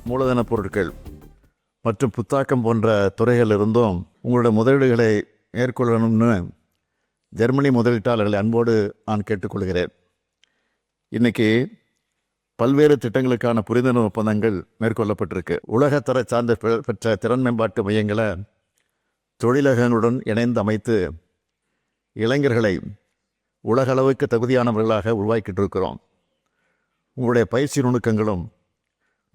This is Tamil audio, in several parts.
மூலதனப் பொருட்கள் மற்றும் புத்தாக்கம் போன்ற துறைகள் இருந்தும் உங்களுடைய முதலீடுகளை மேற்கொள்ளணும்னு ஜெர்மனி முதலீட்டாளர்களை அன்போடு நான் கேட்டுக்கொள்கிறேன். இன்றைக்கி பல்வேறு திட்டங்களுக்கான புரிந்துணர்வு ஒப்பந்தங்கள் மேற்கொள்ளப்பட்டிருக்கு. உலகத்தர சார்ந்த பெற்ற திறன் மேம்பாட்டு மையங்களை தொழிலகங்களுடன் இணைந்து அமைத்து இளைஞர்களை உலகளவுக்கு தகுதியானவர்களாக உருவாக்கிட்டு இருக்கிறோம். உங்களுடைய பயிற்சி நுணுக்கங்களும்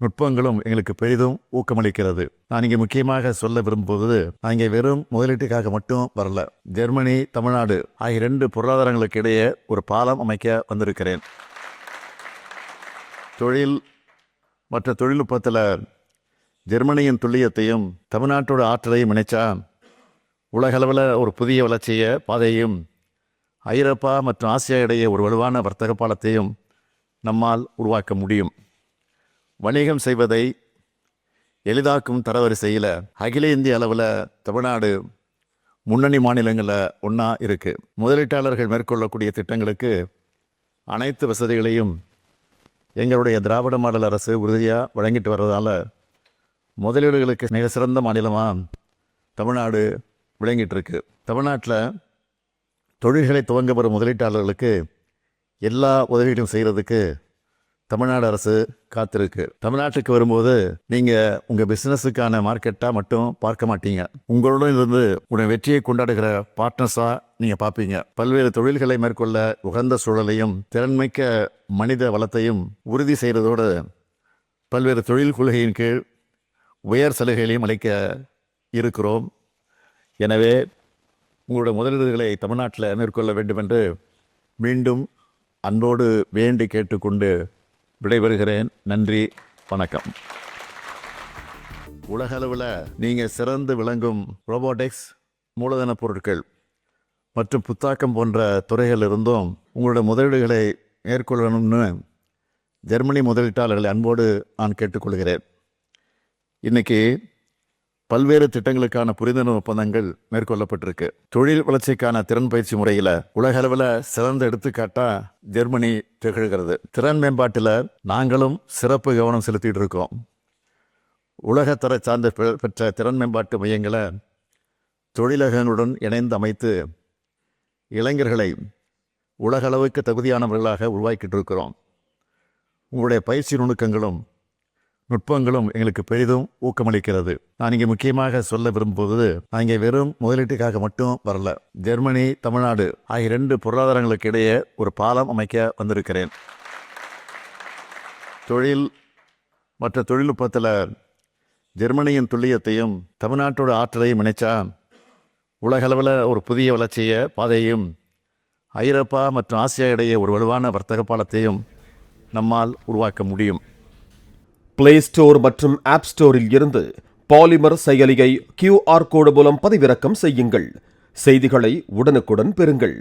நுட்பங்களும் எங்களுக்கு பெரிதும் ஊக்கமளிக்கிறது. நான் இங்கே முக்கியமாக சொல்ல விரும்புவது, நான் இங்கே வெறும் முதலீட்டுக்காக மட்டும் வரல. ஜெர்மனி, தமிழ்நாடு ஆகிய 2 பொருளாதாரங்களுக்கு இடையே ஒரு பாலம் அமைக்க வந்திருக்கிறேன். தொழில் மற்றும் தொழில்நுட்பத்தில் ஜெர்மனியின் துல்லியத்தையும் தமிழ்நாட்டோட ஆற்றலையும் இணைச்சா உலகளவில் ஒரு புதிய வளர்ச்சியை பாதையையும் ஐரோப்பா மற்றும் ஆசியா இடையே ஒரு வலுவான வர்த்தக பாலத்தையும் நம்மால் உருவாக்க முடியும். வணிகம் செய்வதை எளிதாக்கும் தரவரிசையில் அகில இந்திய அளவில் தமிழ்நாடு முன்னணி மாநிலங்களில் ஒன்றா இருக்குது. முதலீட்டாளர்கள் மேற்கொள்ளக்கூடிய திட்டங்களுக்கு அனைத்து வசதிகளையும் எங்களுடைய திராவிட மாடல் அரசு உறுதியாக வழங்கிட்டு வர்றதால முதலீடுகளுக்கு மிக சிறந்த மாநிலமாக தமிழ்நாடு விளங்கிட்டு இருக்கு. தமிழ்நாட்டில் தொழில்களை துவங்க வரும் முதலீட்டாளர்களுக்கு எல்லா உதவிகளும் செய்கிறதுக்கு தமிழ்நாடு அரசு காத்திருக்கு. தமிழ்நாட்டுக்கு வரும்போது நீங்கள் உங்கள் பிஸ்னஸுக்கான மார்க்கெட்டாக மட்டும் பார்க்க மாட்டீங்க. உங்களுடன் இருந்து உங்களுடைய வெற்றியை கொண்டாடுகிற பார்ட்னர்ஸாக நீங்கள் பார்ப்பீங்க. பல்வேறு தொழில்களை மேற்கொள்ள உகந்த சூழலையும் திறன்மிக்க மனித வளத்தையும் உறுதி செய்கிறதோடு பல்வேறு தொழில் கொள்கையின் கீழ் உயர் சலுகைகளையும் அளிக்க இருக்கிறோம். எனவே உங்களுடைய முதலீடுகளை தமிழ்நாட்டில் மேற்கொள்ள வேண்டும் என்று மீண்டும் அன்போடு வேண்டி கேட்டுக்கொண்டு விடைபெறுகிறேன். நன்றி, வணக்கம். உலகளவில் நீங்கள் சிறந்து விளங்கும் ரோபோட்டிக்ஸ், மூலதனப் பொருட்கள் மற்றும் புத்தாக்கம் போன்ற துறைகள் இருந்தும் உங்களுடைய முதலீடுகளை மேற்கொள்ளணும்னு ஜெர்மனி முதலீட்டாளர்களை அன்போடு நான் கேட்டுக்கொள்கிறேன். இன்றைக்கி பல்வேறு திட்டங்களுக்கான புரிந்துணர்வு ஒப்பந்தங்கள் மேற்கொள்ளப்பட்டிருக்கு. தொழில் வளர்ச்சிக்கான திறன் பயிற்சி முறையில் உலகளவில் சிறந்த எடுத்துக்காட்டாக ஜெர்மனி திகழ்கிறது. திறன் மேம்பாட்டில் நாங்களும் சிறப்பு கவனம் செலுத்திட்டு இருக்கோம். உலகத்தர சார்ந்த பெற்ற திறன் மேம்பாட்டு மையங்களை தொழிலகங்களுடன் இணைந்து அமைத்து இளைஞர்களை உலகளவுக்கு தகுதியானவர்களாக உருவாக்கிட்டு இருக்கிறோம். உங்களுடைய பயிற்சி நுணுக்கங்களும் நுட்பங்களும் எங்களுக்கு பெரிதும் ஊக்கமளிக்கிறது. நான் இங்கே முக்கியமாக சொல்ல விரும்புவது, நான் இங்கே வெறும் முதலீட்டுக்காக மட்டும் வரல. ஜெர்மனி, தமிழ்நாடு ஆகிய 2 பொருளாதாரங்களுக்கு இடையே ஒரு பாலம் அமைக்க வந்திருக்கிறேன். தொழில் மற்றும் தொழில்நுட்பத்தில் ஜெர்மனியின் துல்லியத்தையும் தமிழ்நாட்டோட ஆற்றலையும் இணைச்சா உலகளவில் ஒரு புதிய வளர்ச்சியை பாதையையும் ஐரோப்பா மற்றும் ஆசியா இடையே ஒரு வலுவான வர்த்தக பாலத்தையும் நம்மால் உருவாக்க முடியும். பிளே ஸ்டோர் மற்றும் ஆப் ஸ்டோரில் இருந்து பாலிமர் செயலியை QR கோடு மூலம் பதிவிறக்கம் செய்யுங்கள். செய்திகளை உடனுக்குடன் பெறுங்கள்.